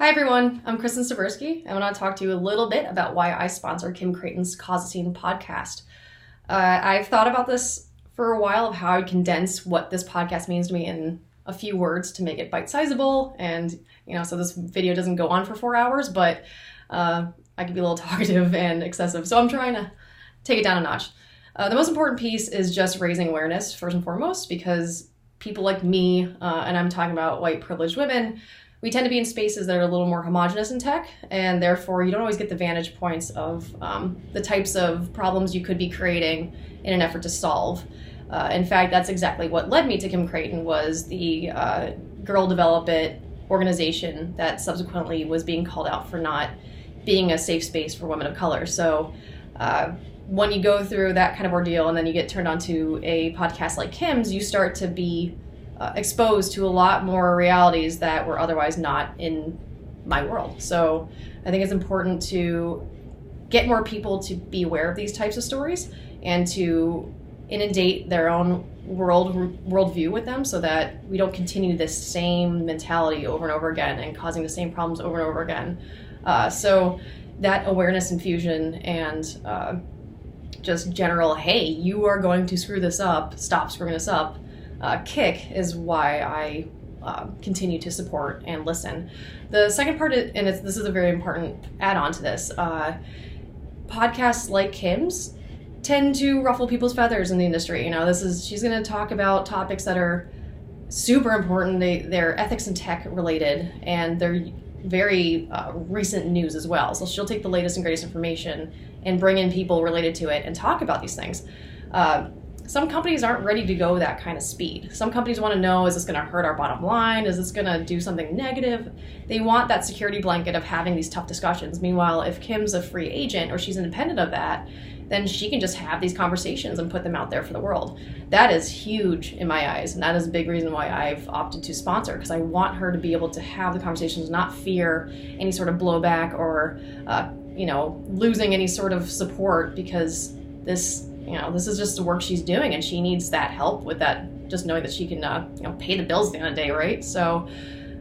Hi everyone, I'm Kristen Seversky. I want to talk to you a little bit about why I sponsor Kim Creighton's Cause-a-Scene podcast. I've thought about this for a while of how I condense what this podcast means to me in a few words to make it bite-sizable, and so this video doesn't go on for 4 hours, but I can be a little talkative and excessive, so I'm trying to take it down a notch. The most important piece is just raising awareness first and foremost, because people like me, and I'm talking about white privileged women, we tend to be in spaces that are a little more homogenous in tech, and therefore you don't always get the vantage points of the types of problems you could be creating in an effort to solve. In fact, that's exactly what led me to Kim Creighton, was the Girl Develop It organization that subsequently was being called out for not being a safe space for women of color. So when you go through that kind of ordeal and then you get turned on to a podcast like Kim's, you start to be exposed to a lot more realities that were otherwise not in my world. So I think it's important to get more people to be aware of these types of stories and to inundate their own worldview with them, so that we don't continue this same mentality over and over again and causing the same problems over and over again. So that awareness infusion and just general, hey, you are going to screw this up, stop screwing this up, kick is why I continue to support and listen. The second part, and this is a very important add-on to this, podcasts like Kim's tend to ruffle people's feathers in the industry. She's going to talk about topics that are super important. They're ethics and tech related, and they're very recent news as well. So she'll take the latest and greatest information and bring in people related to it and talk about these things. Some companies aren't ready to go that kind of speed. Some companies want to know, is this going to hurt our bottom line? Is this going to do something negative? They want that security blanket of having these tough discussions. Meanwhile, if Kim's a free agent or she's independent of that, then she can just have these conversations and put them out there for the world. That is huge in my eyes, and that is a big reason why I've opted to sponsor, because I want her to be able to have the conversations, not fear any sort of blowback or losing any sort of support, because this is just the work she's doing, and she needs that help with that, just knowing that she can pay the bills at the end of the day, right? So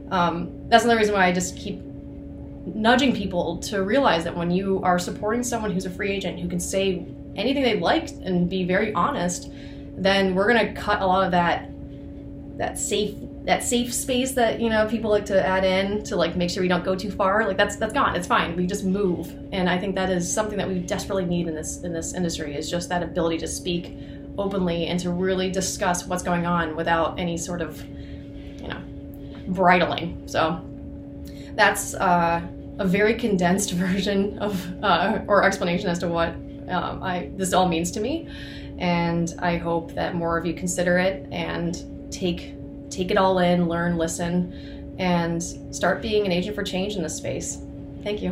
that's another reason why I just keep nudging people to realize that when you are supporting someone who's a free agent who can say anything they like and be very honest, then we're going to cut a lot of that safe space that people like to add in to make sure we don't go too far. That's gone. It's fine. We just move. And I think that is something that we desperately need in this industry, is just that ability to speak openly and to really discuss what's going on without any sort of bridling. So that's a very condensed version of or explanation as to what this all means to me, and I hope that more of you consider it and take it all in, learn, listen, and start being an agent for change in this space. Thank you.